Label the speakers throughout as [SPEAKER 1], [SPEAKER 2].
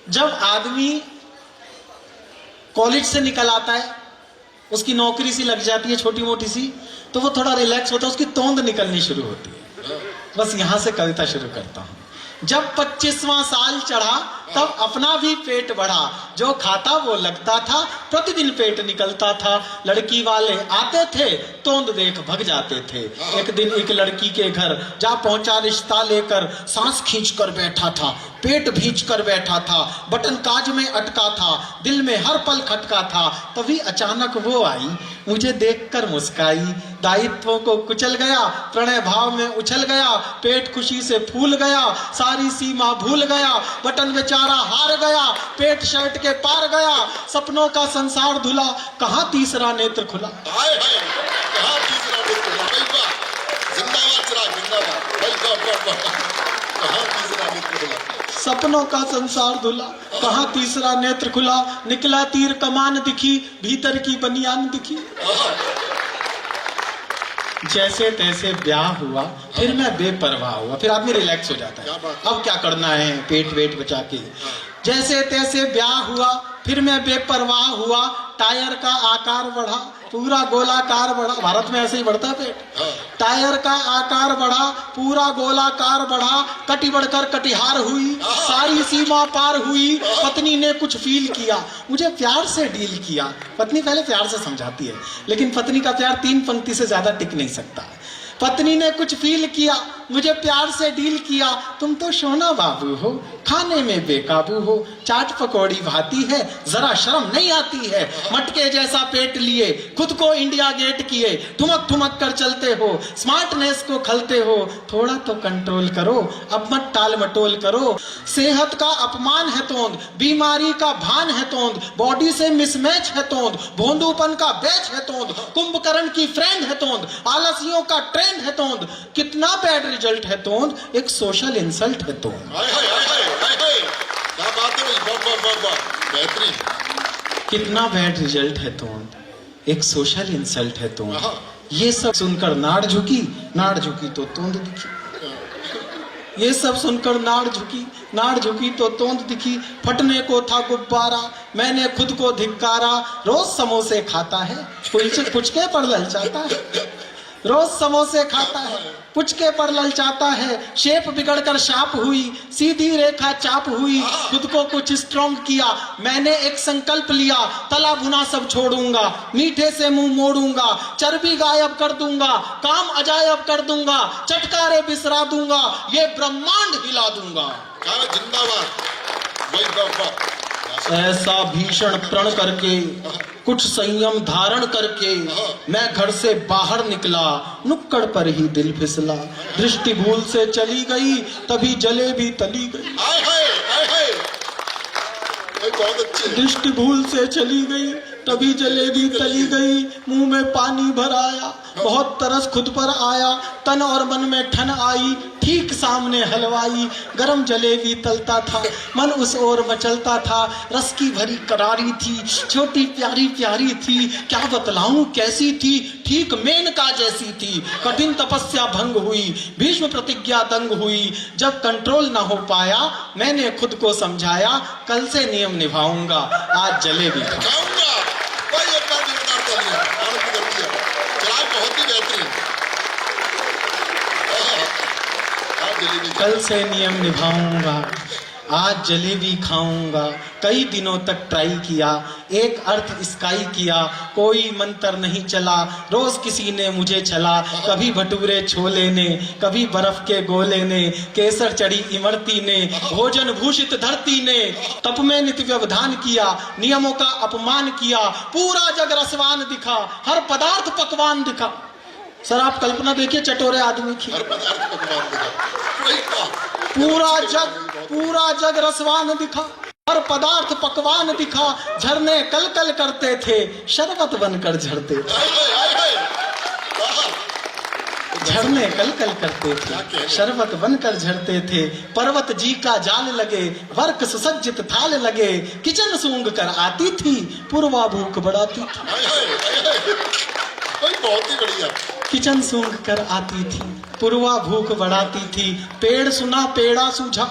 [SPEAKER 1] जब आदमी कॉलेज से निकल आता है, उसकी नौकरी सी लग जाती है छोटी मोटी सी, तो वो थोड़ा रिलैक्स होता है, उसकी तोंद निकलनी शुरू होती है। बस यहां से कविता शुरू करता हूं। जब 25वां साल चढ़ा तब अपना भी पेट बढ़ा, जो खाता वो लगता था, प्रतिदिन पेट निकलता था। लड़की वाले आते थे, तोंद देख भग जाते थे। एक दिन एक लड़की के घर जा पहुंचा रिश्ता लेकर, सांस खींच कर बैठा था, पेट भींच कर बैठा था, बटन काज में अटका था, दिल में हर पल खटका था। तभी अचानक वो आई, मुझे देखकर मुस्काई, दायित्वों को कुचल गया, प्रणय भाव में उछल गया, पेट खुशी से फूल गया, सारी सीमा भूल गया, बटन बेचारा हार गया, पेट शर्ट के पार गया, सपनों का संसार धुला, कहाँ तीसरा नेत्र खुला।
[SPEAKER 2] हाय हाय, कहाँ तीसरा नेत्र खुला। भाई वाह, जिंदाबाद चिराग, जिंदाबाद भाई, कहाँ तीसरा नेत्र खुला।
[SPEAKER 1] सपनों का संसार धुला, कहाँ तीसरा नेत्र खुला, निकला तीर कमान दिखी, भीतर की बनियान दिखी। जैसे तैसे ब्याह हुआ, फिर मैं बेपरवाह हुआ। फिर आदमी रिलैक्स हो जाता है, अब क्या करना है, पेट वेट बचा के। जैसे तैसे ब्याह हुआ, फिर मैं बेपरवाह हुआ, टायर का आकार बढ़ा, पूरा गोलाकार बढ़ा। भारत में ऐसे ही बढ़ता है पेट। टायर का आकार बढ़ा, पूरा गोलाकार बढ़ा, कटी बढ़कर कटिहार हुई, सारी सीमा पार हुई। पत्नी ने कुछ फील किया, मुझे प्यार से डील किया। पत्नी पहले प्यार से समझाती है, लेकिन पत्नी का प्यार 3 पंक्ति से ज्यादा टिक नहीं सकता। पत्नी ने कुछ फील किया, मुझे प्यार से डील किया, तुम तो सोना बाबू हो, खाने में बेकाबू हो, चाट पकौड़ी भाती है, जरा शर्म नहीं आती है, मटके जैसा पेट लिए, खुद को इंडिया गेट किए, ठुमक ठुमक कर चलते हो, स्मार्टनेस को खलते हो, थोड़ा तो कंट्रोल करो, अब मत टाल मटोल करो। सेहत का अपमान है तोंद, बीमारी का भान है तोंद, बॉडी से मिसमैच है तोंद, भोंदूपन का बैच है तोंद, कुंभकर्ण की फ्रेंड है तोंद, आलसियों का ट्रेंड है तोंद, कितना बैड रिजल्ट है तोंद, एक सोशल इंसल्ट है तोंद।
[SPEAKER 2] हाय हाय हाय हाय हाय, क्या बात है भाई, वाह वाह वाह वाह, बेहतरीन।
[SPEAKER 1] कितना बैड रिजल्ट है तोंद, एक सोशल इंसल्ट है तोंद। ये सब सुनकर नाड़ झुकी तो तोंद दिखी। ये सब सुनकर नाड़ झुकी तो तोंद दिखी। फटने को था गुब्बारा, मैंने खुद को धिक्कारा, रोज समोसे खाता है, पुचके पर ललचाता है, रोज समोसे खाता है, पुचके पर ललचाता है, शेप बिगड़कर शाप हुई, सीधी रेखा चाप हुई, खुद को कुछ स्ट्रॉन्ग किया, मैंने एक संकल्प लिया, तला भुना सब छोड़ूंगा, मीठे से मुंह मोड़ूंगा, चर्बी गायब कर दूंगा, काम अजायब कर दूंगा, चटकारे बिसरा दूंगा, ये ब्रह्मांड हिला दूंगा।
[SPEAKER 2] जिंदाबाद भाई, वाह वाह।
[SPEAKER 1] ऐसा भीषण प्रण करके, कुछ संयम धारण करके, मैं घर से बाहर निकला, नुक्कड़ पर ही दिल फिसला, दृष्टि भूल से चली गई, तभी जलेबी तली गई।
[SPEAKER 2] हाय हाय हाय हाय, बहुत अच्छे।
[SPEAKER 1] दृष्टि भूल से चली गई, तभी जलेबी तली गई, मुंह में पानी भर आया, बहुत तरस खुद पर आया, तन और मन में ठन आई, ठीक सामने हलवाई, गरम जलेबी तलता था, मन उस ओर मचलता था, रस की भरी करारी थी, छोटी प्यारी प्यारी थी, क्या बतलाऊं कैसी थी, ठीक मेनका जैसी थी। कठिन तपस्या भंग हुई, भीष्म प्रतिज्ञा दंग हुई, जब कंट्रोल ना हो पाया, मैंने खुद को समझाया, कल से नियम निभाऊंगा, आज जलेबी
[SPEAKER 2] खाऊंगा। भाई एक बार जोरदार तालियां, आनंद की करती है, चिराग बहुत ही बेहतरीन।
[SPEAKER 1] कल से नियम निभाऊंगा, आज जलेबी खाऊंगा। कई दिनों तक ट्राई किया, एक अर्थ स्काई किया, कोई मंत्र नहीं चला, रोज किसी ने मुझे छला, कभी भटूरे छोले ने, कभी बर्फ के गोले ने, केसर चढ़ी इमरती ने, भोजन भूषित धरती ने, तप में नित्य व्यवधान किया, नियमों का अपमान किया, पूरा जग रसवान दिखा, हर पदार्थ पकवान दिखा। सर आप कल्पना देखिए, चटोरे आदमी की,
[SPEAKER 2] हर पदार्थ पकवान दिखा,
[SPEAKER 1] पूरा जग रसवान दिखा, हर पदार्थ पकवान दिखा, झरने कल कल करते थे, शरबत बनकर झरते थे, झरने कल कल करते थे, शरबत बनकर झरते थे, पर्वत जी का जाल लगे, वर्क सुसज्जित थाल लगे, किचन सूंघ कर आती थी, पूर्वा भूख बढ़ाती थी।
[SPEAKER 2] बहुत ही बढ़िया।
[SPEAKER 1] किचन सूंघ कर आती थी, पूर्वा भूख बढ़ाती थी, पेड़ सुना पेड़ा सूझा,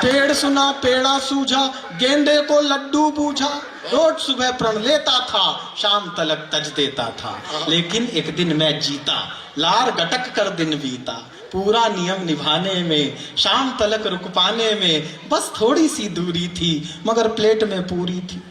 [SPEAKER 1] पेड़ सुना पेड़ा सूझा, गेंदे को लड्डू बूझा। रोज सुबह प्रण लेता था, शाम तलक तज देता था। लेकिन एक दिन मैं जीता, लार गटक कर दिन बीता। पूरा नियम निभाने में, शाम तलक रुक पाने में बस थोड़ी सी दूरी थी, मगर प्लेट में पूरी थी।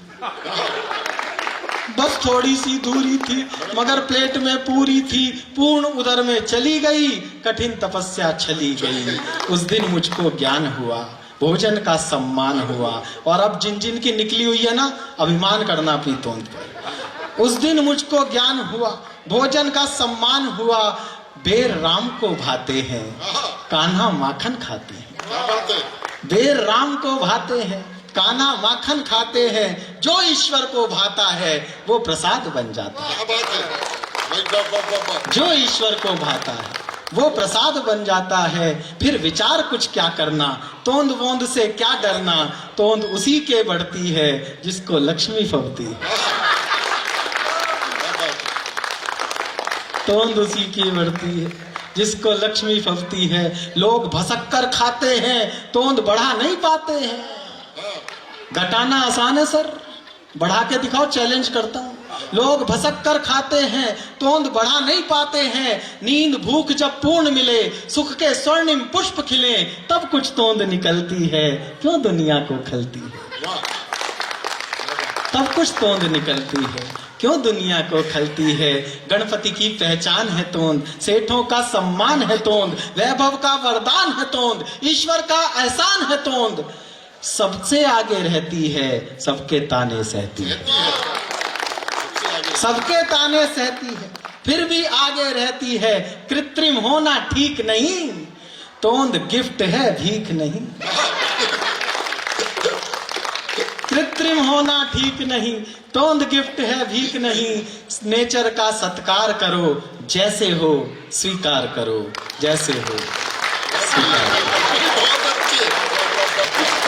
[SPEAKER 1] बस थोड़ी सी दूरी थी, मगर प्लेट में पूरी थी। पूर्ण उदर में चली गई, कठिन तपस्या चली गई। उस दिन मुझको ज्ञान हुआ, भोजन का सम्मान हुआ। और अब जिन जिन की निकली हुई है ना, अभिमान करना अपनी तोंद पर। उस दिन मुझको ज्ञान हुआ, भोजन का सम्मान हुआ। बेर राम को भाते हैं, कान्हा माखन खाते हैं।
[SPEAKER 2] क्या बात है?
[SPEAKER 1] बेर राम को भाते हैं, कान्हा माखन खाते हैं। जो ईश्वर को भाता है वो प्रसाद बन जाता है।
[SPEAKER 2] क्या बात है भाई, वाह वाह वाह वाह।
[SPEAKER 1] जो ईश्वर को भाता है वो प्रसाद बन जाता है। फिर विचार कुछ क्या करना, तोंद वोंद से क्या डरना। तोंद उसी के बढ़ती है जिसको लक्ष्मी फबती है। तोंद उसी की बढ़ती है जिसको लक्ष्मी फबती है। लोग भसक कर खाते हैं, तोंद बढ़ा नहीं पाते हैं। घटाना आसान है सर, बढ़ा के दिखाओ, चैलेंज करता हूं। लोग भसक कर खाते हैं, तोंद बढ़ा नहीं पाते हैं। नींद भूख जब पूर्ण मिले, सुख के स्वर्णिम पुष्प खिले, तब कुछ तोंद निकलती है, क्यों दुनिया को खलती है। तब कुछ तोंद निकलती है, क्यों दुनिया को खलती है। गणपति की पहचान है तोंद, सेठों का सम्मान है तोंद, वैभव का वरदान है तोंद, ईश्वर का एहसान है तोंद। सबसे आगे रहती है, सबके ताने सहती है। सबके ताने सहती है, फिर भी आगे रहती है। कृत्रिम होना ठीक नहीं, तोंद गिफ्ट है, भीख नहीं। कृत्रिम होना ठीक नहीं, तोंद गिफ्ट है, भीख नहीं। नेचर का सत्कार करो, जैसे हो स्वीकार करो, जैसे हो स्वीकार करो।
[SPEAKER 2] बहुत अच्छे।